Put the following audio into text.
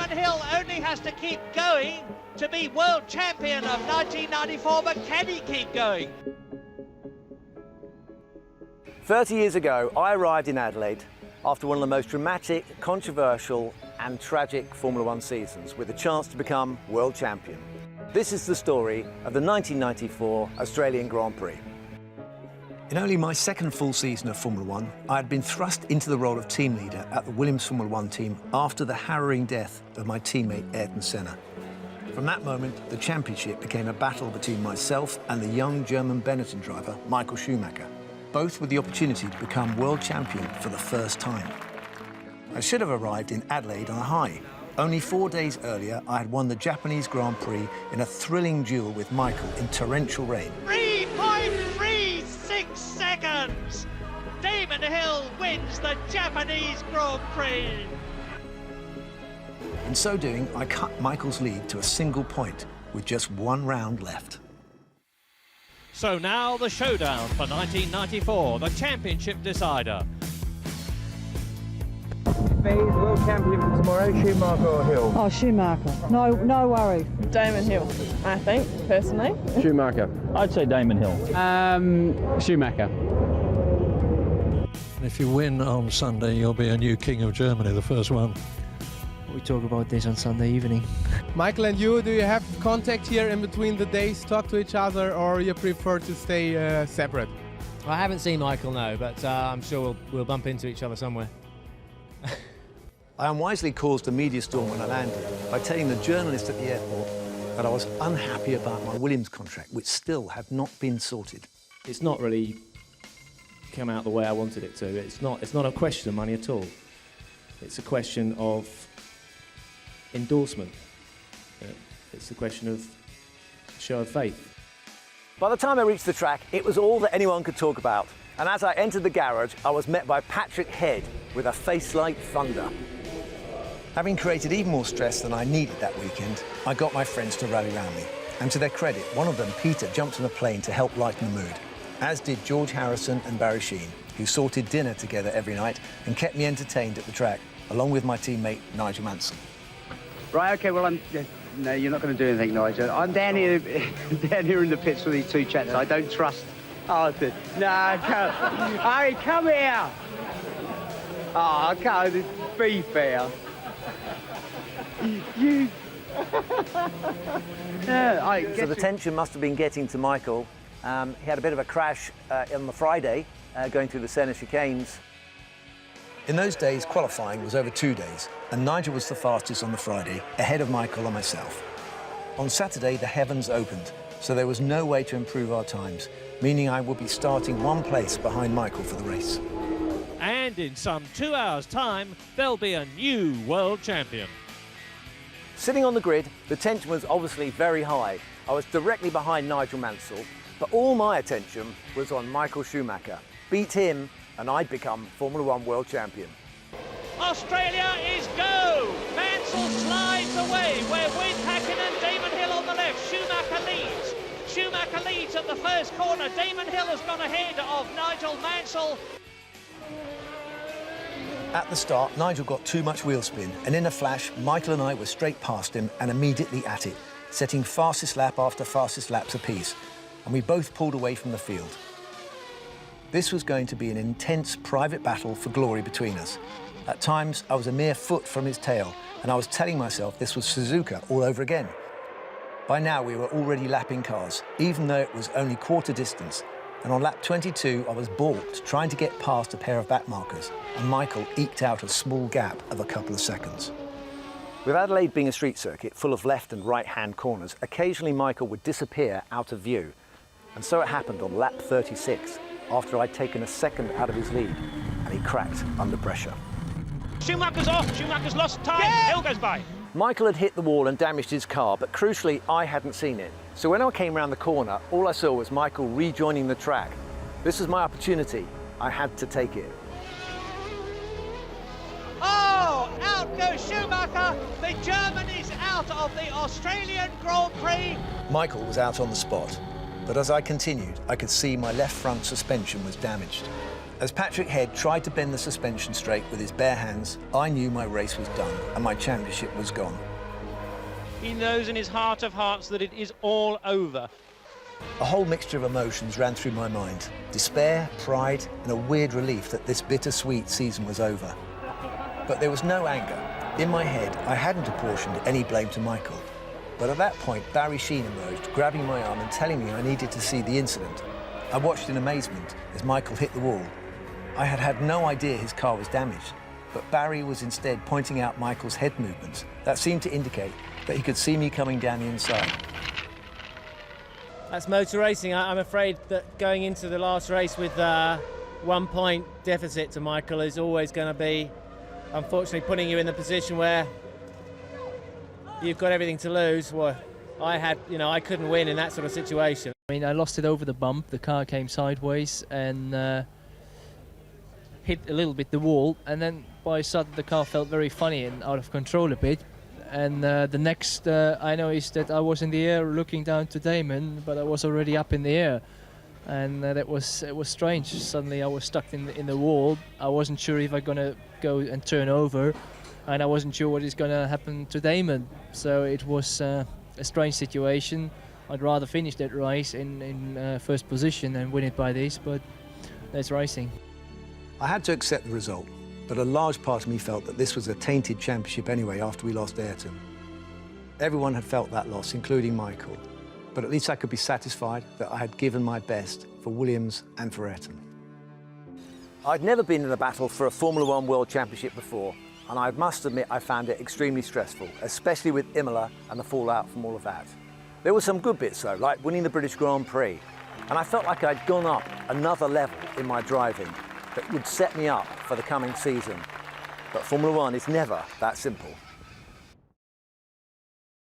Damon Hill only has to keep going to be world champion of 1994, but can he keep going? 30 years ago, I arrived in Adelaide after one of the most dramatic, controversial and tragic Formula One seasons, with a chance to become world champion. This is the story of the 1994 Australian Grand Prix. In only my second full season of Formula One, I had been thrust into the role of team leader at the Williams Formula One team after the harrowing death of my teammate Ayrton Senna. From that moment, the championship became a battle between myself and the young German Benetton driver, Michael Schumacher, both with the opportunity to become world champion for the first time. I should have arrived in Adelaide on a high. Only 4 days earlier, I had won the Japanese Grand Prix in a thrilling duel with Michael in torrential rain. 3.36 seconds! Damon Hill wins the Japanese Grand Prix! In so doing, I cut Michael's lead to a single point with just one round left. So now the showdown for 1994, the championship decider. World champion for tomorrow, Schumacher or Hill? Oh, Schumacher. No worry. Damon Hill, I think, personally. Schumacher. I'd say Damon Hill. Schumacher. If you win on Sunday, you'll be a new king of Germany, the first one. We talk about this on Sunday evening. Michael and you, do you have contact here in between the days, talk to each other, or you prefer to stay separate? I haven't seen Michael, no, but I'm sure we'll bump into each other somewhere. I unwisely caused a media storm when I landed by telling the journalist at the airport that I was unhappy about my Williams contract, which still had not been sorted. It's not really come out the way I wanted it to. It's not a question of money at all. It's a question of endorsement. It's a question of show of faith. By the time I reached the track, it was all that anyone could talk about. And as I entered the garage, I was met by Patrick Head with a face like thunder. Having created even more stress than I needed that weekend, I got my friends to rally around me. And to their credit, one of them, Peter, jumped on a plane to help lighten the mood, as did George Harrison and Barry Sheen, who sorted dinner together every night and kept me entertained at the track, along with my teammate, Nigel Mansell. Right, OK, well, no, you're not going to do anything, Nigel. I'm down here in the pits with these two chaps. I don't trust Arthur. No, come. Harry, come here. Oh, come, be fair. You... So the tension must have been getting to Michael. He had a bit of a crash on the Friday, going through the Senna chicanes. In those days, qualifying was over 2 days, and Nigel was the fastest on the Friday, ahead of Michael and myself. On Saturday, the heavens opened, so there was no way to improve our times, meaning I would be starting one place behind Michael for the race. And in some 2 hours' time, there'll be a new world champion. Sitting on the grid, the tension was obviously very high. I was directly behind Nigel Mansell, but all my attention was on Michael Schumacher. Beat him, and I'd become Formula One world champion. Australia is go! Mansell slides away. We're with Hakkinen and Damon Hill on the left. Schumacher leads. Schumacher leads at the first corner. Damon Hill has gone ahead of Nigel Mansell. At the start, Nigel got too much wheel spin, and in a flash, Michael and I were straight past him and immediately at it, setting fastest lap after fastest laps apiece, and we both pulled away from the field. This was going to be an intense private battle for glory between us. At times, I was a mere foot from his tail, and I was telling myself this was Suzuka all over again. By now, we were already lapping cars, even though it was only quarter distance. And on lap 22, I was balked trying to get past a pair of back markers, and Michael eked out a small gap of a couple of seconds. With Adelaide being a street circuit full of left and right-hand corners, occasionally Michael would disappear out of view. And so it happened on lap 36, after I'd taken a second out of his lead, and he cracked under pressure. Schumacher's off. Schumacher's lost time. Yeah. Hill goes by. Michael had hit the wall and damaged his car, but crucially, I hadn't seen it. So when I came round the corner, all I saw was Michael rejoining the track. This was my opportunity. I had to take it. Oh, out goes Schumacher. The German is out of the Australian Grand Prix. Michael was out on the spot, but as I continued, I could see my left front suspension was damaged. As Patrick Head tried to bend the suspension straight with his bare hands, I knew my race was done and my championship was gone. He knows in his heart of hearts that it is all over. A whole mixture of emotions ran through my mind. Despair, pride, and a weird relief that this bittersweet season was over. But there was no anger. In my head, I hadn't apportioned any blame to Michael. But at that point, Barry Sheen emerged, grabbing my arm and telling me I needed to see the incident. I watched in amazement as Michael hit the wall. I had had no idea his car was damaged, but Barry was instead pointing out Michael's head movements that seemed to indicate that he could see me coming down the inside. That's motor racing. I'm afraid that going into the last race with 1 point deficit to Michael is always going to be, unfortunately, putting you in the position where you've got everything to lose. Well, I couldn't win in that sort of situation. I mean, I lost it over the bump. The car came sideways and hit a little bit the wall, and then by sudden the car felt very funny and out of control a bit. And the next I noticed that I was in the air looking down to Damon, but I was already up in the air, and it was strange. Suddenly I was stuck in the wall. I wasn't sure if I'm gonna go and turn over, and I wasn't sure what is gonna happen to Damon. So it was a strange situation. I'd rather finish that race in first position and win it by this, but that's racing. I had to accept the result, but a large part of me felt that this was a tainted championship anyway after we lost Ayrton. Everyone had felt that loss, including Michael, but at least I could be satisfied that I had given my best for Williams and for Ayrton. I'd never been in a battle for a Formula One World Championship before, and I must admit I found it extremely stressful, especially with Imola and the fallout from all of that. There were some good bits though, like winning the British Grand Prix, and I felt like I'd gone up another level in my driving that would set me up for the coming season. But Formula One is never that simple.